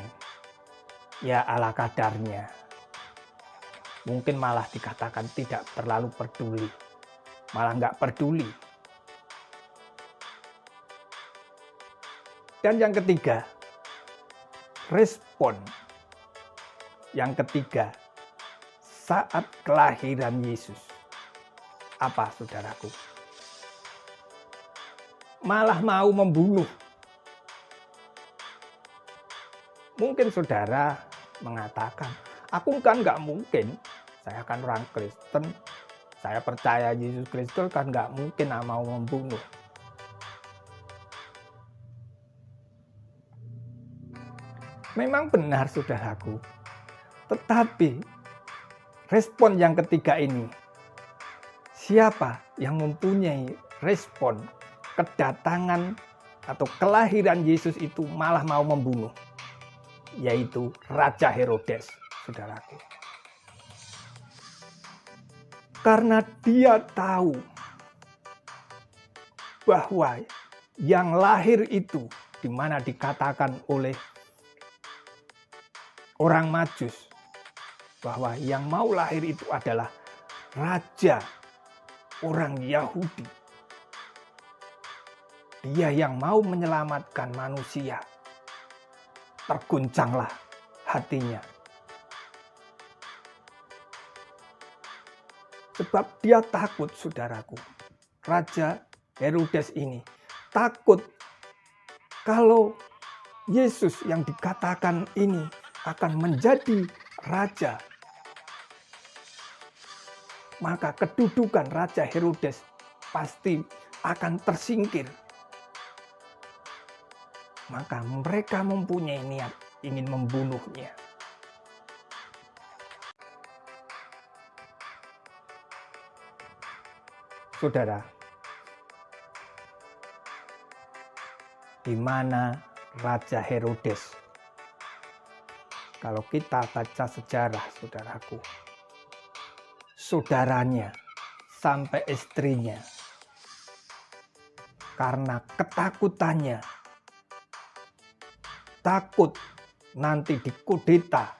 ya ala kadarnya. Mungkin malah dikatakan tidak terlalu peduli, malah nggak peduli. Dan yang ketiga, respon. Yang ketiga, saat kelahiran Yesus. Apa, saudaraku? Malah mau membunuh. Mungkin saudara mengatakan, aku kan nggak mungkin, saya kan orang Kristen, saya percaya Yesus Kristus kan nggak mungkin mau membunuh. Memang benar, saudaraku. Tetapi respon yang ketiga ini, siapa yang mempunyai respon kedatangan atau kelahiran Yesus itu malah mau membunuh? Yaitu Raja Herodes, saudaraku. Karena dia tahu bahwa yang lahir itu, di mana dikatakan oleh orang Majus bahwa yang mau lahir itu adalah raja orang Yahudi. Dia yang mau menyelamatkan manusia. Terguncanglah hatinya. Sebab dia takut, saudaraku. Raja Herodes ini takut kalau Yesus yang dikatakan ini akan menjadi raja, maka kedudukan Raja Herodes pasti akan tersingkir. Maka mereka mempunyai niat ingin membunuhnya. Saudara, di mana Raja Herodes? Kalau kita baca sejarah, saudaraku, saudaranya sampai istrinya, karena ketakutannya, takut nanti dikudeta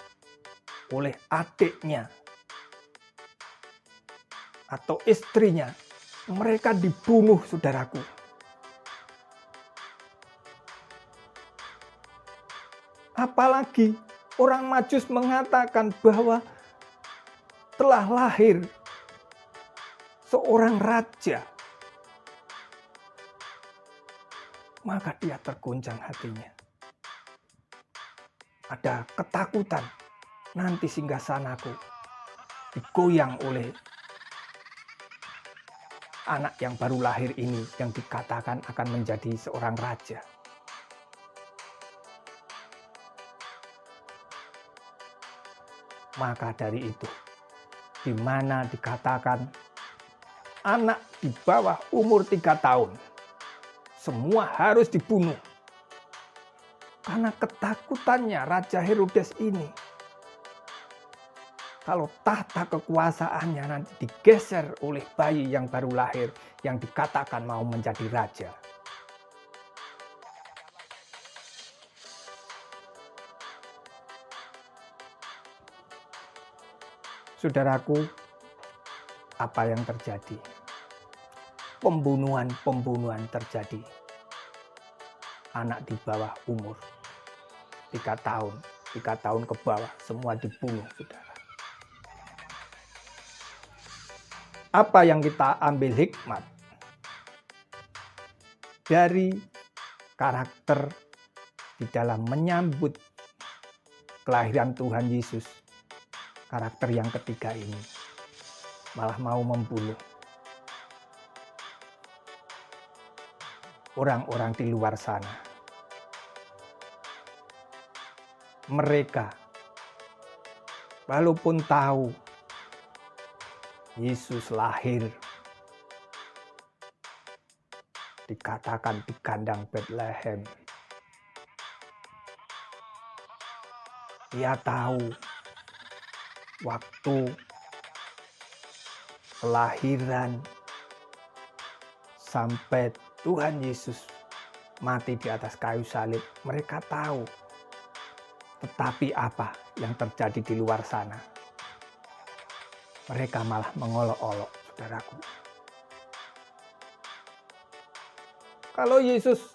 oleh adiknya atau istrinya, mereka dibunuh, saudaraku. Apalagi orang Majus mengatakan bahwa telah lahir seorang raja. Maka dia terguncang hatinya. Ada ketakutan, nanti singgasanaku digoyang oleh anak yang baru lahir ini yang dikatakan akan menjadi seorang raja. Maka dari itu, di mana dikatakan anak di bawah umur 3 tahun, semua harus dibunuh. Karena ketakutannya Raja Herodes ini, kalau tahta kekuasaannya nanti digeser oleh bayi yang baru lahir, yang dikatakan mau menjadi raja. Saudaraku, apa yang terjadi? Pembunuhan terjadi. Anak di bawah umur 3 tahun, 3 tahun ke bawah, semua dibunuh, saudara. Apa yang kita ambil hikmat dari karakter di dalam menyambut kelahiran Tuhan Yesus, karakter yang ketiga ini malah mau membunuh orang-orang di luar sana. Mereka walaupun tahu Yesus lahir dikatakan di kandang Betlehem, dia tahu waktu kelahiran sampai Tuhan Yesus mati di atas kayu salib, mereka tahu. Tetapi apa yang terjadi di luar sana? Mereka malah mengolok-olok, saudaraku. Kalau Yesus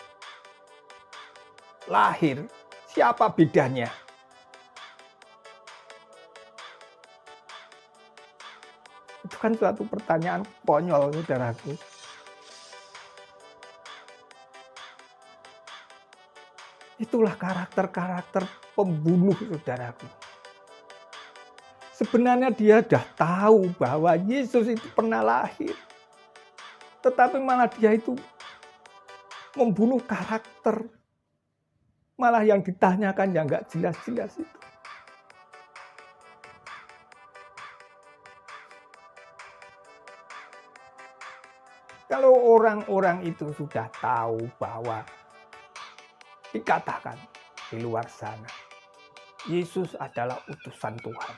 lahir, siapa bedanya? Itu kan suatu pertanyaan konyol, saudaraku. Itulah karakter-karakter pembunuh, saudaraku. Sebenarnya dia sudah tahu bahwa Yesus itu pernah lahir. Tetapi malah dia itu membunuh karakter. Malah yang ditanyakan yang nggak jelas-jelas itu. Kalau orang-orang itu sudah tahu bahwa dikatakan di luar sana, Yesus adalah utusan Tuhan,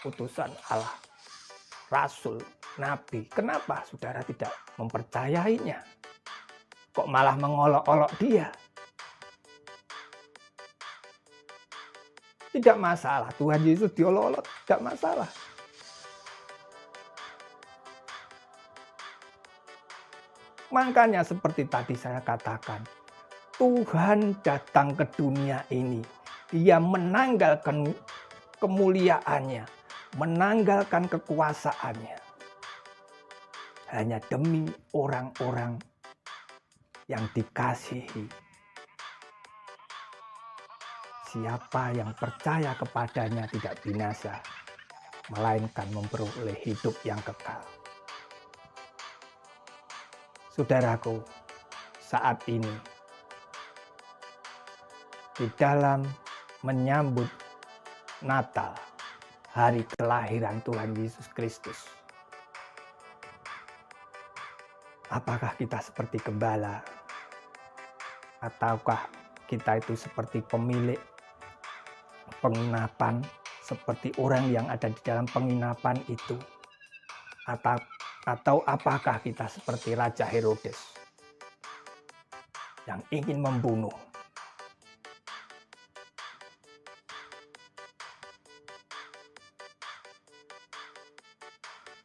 utusan Allah, Rasul, Nabi. Kenapa saudara tidak mempercayainya? Kok malah mengolok-olok dia? Tidak masalah, Tuhan Yesus diolok-olok, tidak masalah. Makanya seperti tadi saya katakan, Tuhan datang ke dunia ini. Dia menanggalkan kemuliaannya, menanggalkan kekuasaannya. Hanya demi orang-orang yang dikasihi. Siapa yang percaya kepadanya tidak binasa, melainkan memperoleh hidup yang kekal. Saudaraku, saat ini di dalam menyambut Natal, hari kelahiran Tuhan Yesus Kristus, apakah kita seperti gembala? Ataukah kita itu seperti pemilik penginapan, seperti orang yang ada di dalam penginapan itu? Atau apakah kita seperti Raja Herodes yang ingin membunuh?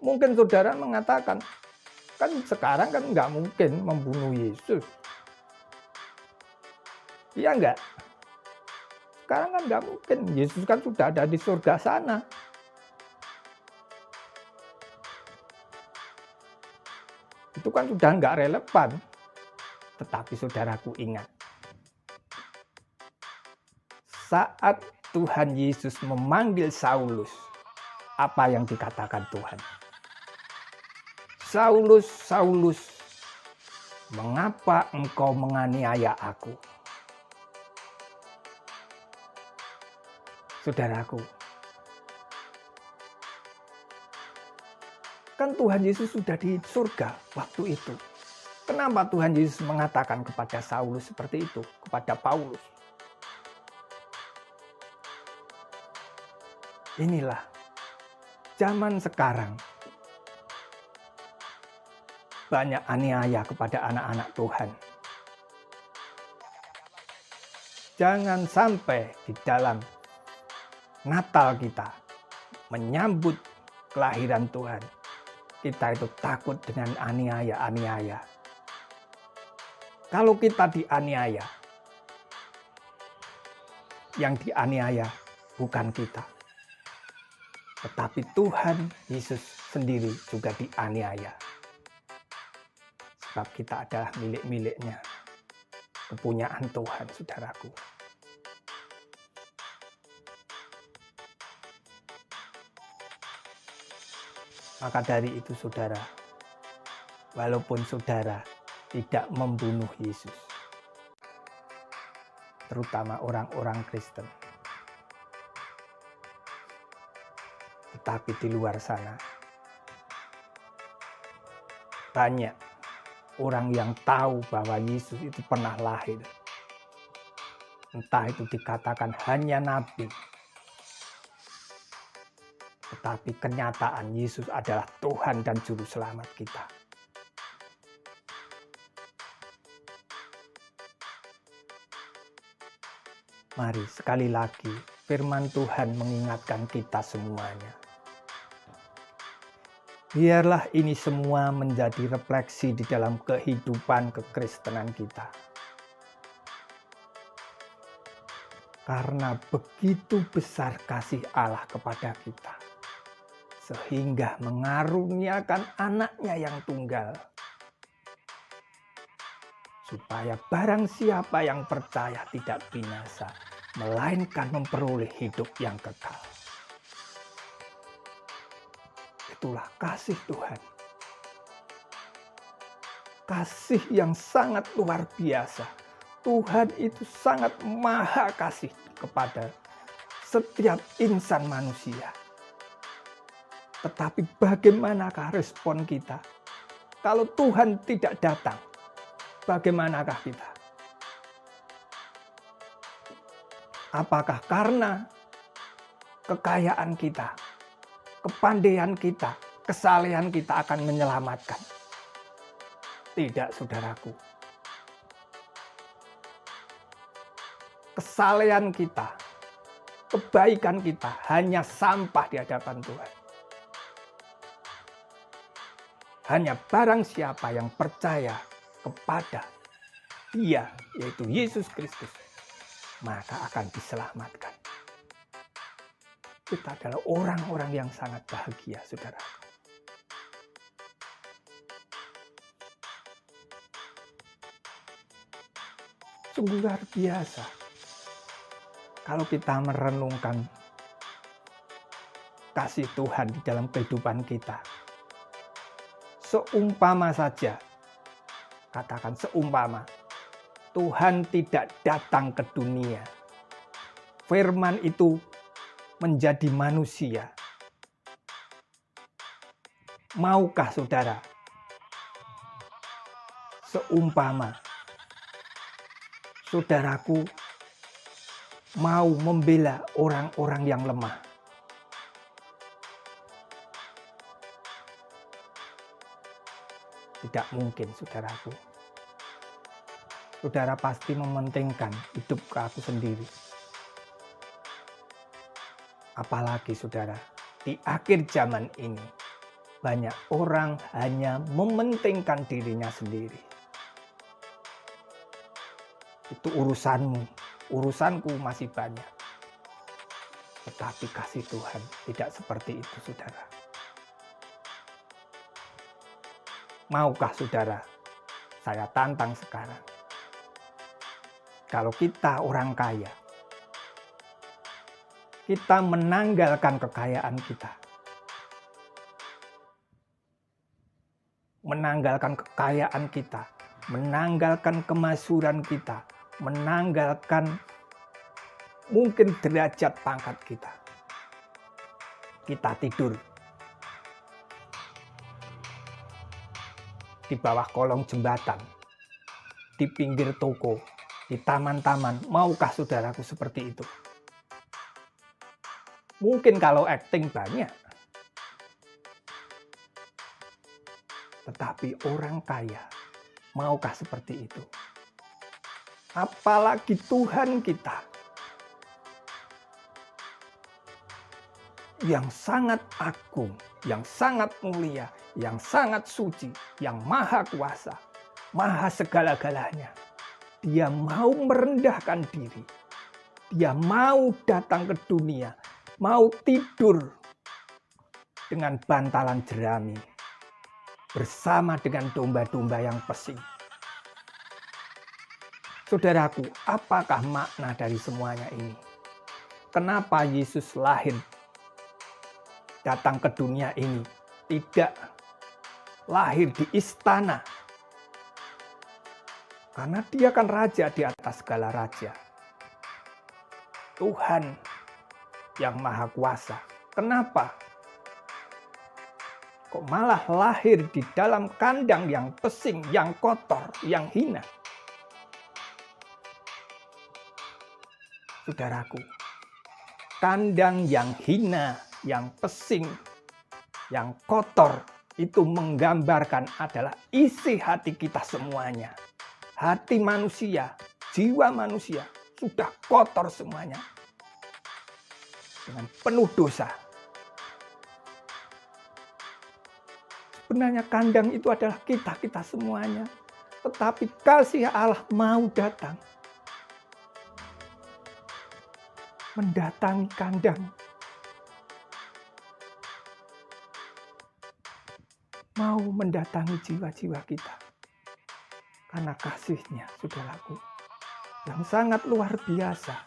Mungkin saudara mengatakan, kan sekarang kan nggak mungkin membunuh Yesus. Iya enggak? Sekarang kan nggak mungkin, Yesus kan sudah ada di surga sana. Itu kan sudah nggak relevan. Tetapi saudaraku ingat, saat Tuhan Yesus memanggil Saulus, apa yang dikatakan Tuhan? Saulus, Saulus, mengapa engkau menganiaya aku? Saudaraku, kan Tuhan Yesus sudah di surga waktu itu. Kenapa Tuhan Yesus mengatakan kepada Saulus seperti itu, kepada Paulus? Inilah zaman sekarang. Banyak aniaya kepada anak-anak Tuhan. Jangan sampai di dalam Natal kita menyambut kelahiran Tuhan, kita itu takut dengan aniaya-aniaya. Kalau kita dianiaya, yang dianiaya bukan kita, tetapi Tuhan Yesus sendiri juga dianiaya. Sebab kita adalah milik-miliknya, kepunyaan Tuhan, saudaraku. Maka dari itu saudara, walaupun saudara tidak membunuh Yesus, terutama orang-orang Kristen, tetapi di luar sana banyak orang yang tahu bahwa Yesus itu pernah lahir. Entah itu dikatakan hanya nabi, tetapi kenyataan Yesus adalah Tuhan dan Juru Selamat kita. Mari sekali lagi firman Tuhan mengingatkan kita semuanya. Biarlah ini semua menjadi refleksi di dalam kehidupan kekristenan kita. Karena begitu besar kasih Allah kepada kita, sehingga mengaruniakan anaknya yang tunggal, supaya barang siapa yang percaya tidak binasa, melainkan memperoleh hidup yang kekal. Itulah kasih Tuhan. Kasih yang sangat luar biasa. Tuhan itu sangat maha kasih kepada setiap insan manusia. Tetapi bagaimanakah respon kita? Kalau Tuhan tidak datang, bagaimanakah kita? Apakah karena kekayaan kita, kepandaian kita, kesalehan kita akan menyelamatkan? Tidak, saudaraku. Kesalehan kita, kebaikan kita hanya sampah di hadapan Tuhan. Hanya barang siapa yang percaya kepada Dia, yaitu Yesus Kristus, maka akan diselamatkan. Kita adalah orang-orang yang sangat bahagia, saudara. Sungguh luar biasa kalau kita merenungkan kasih Tuhan di dalam kehidupan kita. Seumpama saja, katakan seumpama, Tuhan tidak datang ke dunia. Firman itu menjadi manusia. Maukah saudara, seumpama saudaraku mau membela orang-orang yang lemah? Tidak mungkin, saudaraku. Saudara pasti mementingkan hidup aku sendiri. Apalagi saudara, di akhir zaman ini, banyak orang hanya mementingkan dirinya sendiri. Itu urusanmu, urusanku masih banyak. Tetapi kasih Tuhan tidak seperti itu, saudara. Maukah saudara, saya tantang sekarang. Kalau kita orang kaya, kita menanggalkan kekayaan kita. Menanggalkan kekayaan kita, menanggalkan kemasyhuran kita, menanggalkan mungkin derajat pangkat kita. Kita tidur di bawah kolong jembatan, di pinggir toko, di taman-taman. Maukah saudaraku seperti itu? Mungkin kalau acting banyak. Tetapi orang kaya, maukah seperti itu? Apalagi Tuhan kita yang sangat agung, yang sangat mulia, yang sangat suci, yang maha kuasa, maha segala-galanya. Dia mau merendahkan diri. Dia mau datang ke dunia, mau tidur dengan bantalan jerami bersama dengan domba-domba yang pesing. Saudaraku, apakah makna dari semuanya ini? Kenapa Yesus lahir, datang ke dunia ini tidak lahir di istana. Karena dia kan raja di atas segala raja. Tuhan yang Maha Kuasa. Kenapa? Kok malah lahir di dalam kandang yang pesing, yang kotor, yang hina? Saudaraku, kandang yang hina, yang pesing, yang kotor, itu menggambarkan adalah isi hati kita semuanya. Hati manusia, jiwa manusia sudah kotor semuanya. Dengan penuh dosa. Sebenarnya kandang itu adalah kita semuanya. Tetapi kasih Allah mau datang. Mendatangi kandang. Mau mendatangi jiwa-jiwa kita. Karena kasih-Nya, saudaraku, yang sangat luar biasa.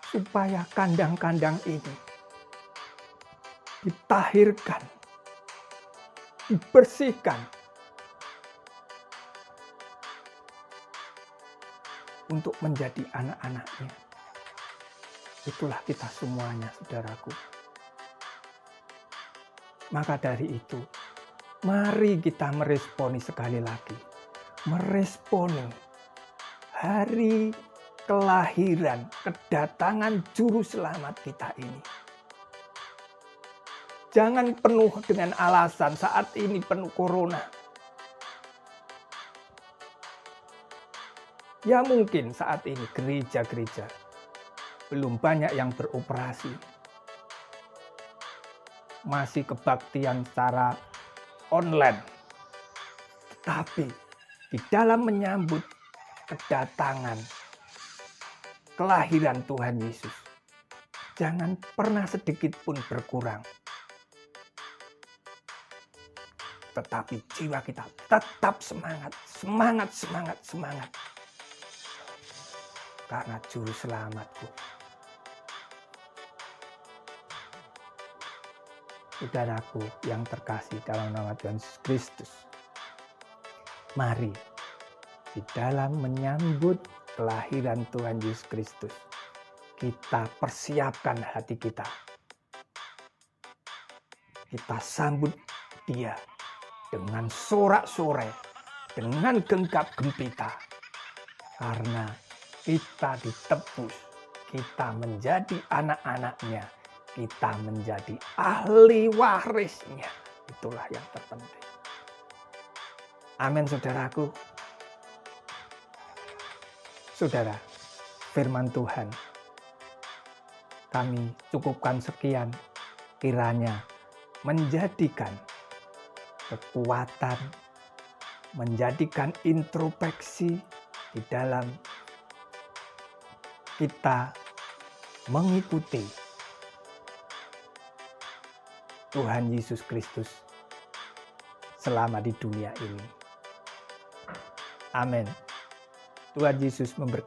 Supaya kandang-kandang ini ditahirkan, dibersihkan, untuk menjadi anak-anaknya. Itulah kita semuanya, saudaraku. Maka dari itu, mari kita meresponi sekali lagi. Meresponi hari kelahiran, kedatangan Juru Selamat kita ini. Jangan penuh dengan alasan saat ini penuh corona. Ya mungkin saat ini gereja-gereja belum banyak yang beroperasi. Masih kebaktian secara online. Tetapi di dalam menyambut kedatangan kelahiran Tuhan Yesus, jangan pernah sedikit pun berkurang. Tetapi jiwa kita tetap semangat, semangat, semangat, semangat. Karena Juru Selamatku. Saudaraku yang terkasih dalam nama Tuhan Yesus Kristus. Mari di dalam menyambut kelahiran Tuhan Yesus Kristus, kita persiapkan hati kita. Kita sambut Dia dengan sorak-sorai, dengan genggam gempita. Karena kita ditebus, kita menjadi anak-anaknya, kita menjadi ahli warisnya. Itulah yang terpenting. Amin, saudaraku. Saudara, firman Tuhan kami cukupkan sekian, kiranya menjadikan kekuatan, menjadikan introspeksi di dalam kita mengikuti Tuhan Yesus Kristus selama di dunia ini. Amin. Tuhan Yesus memberkati.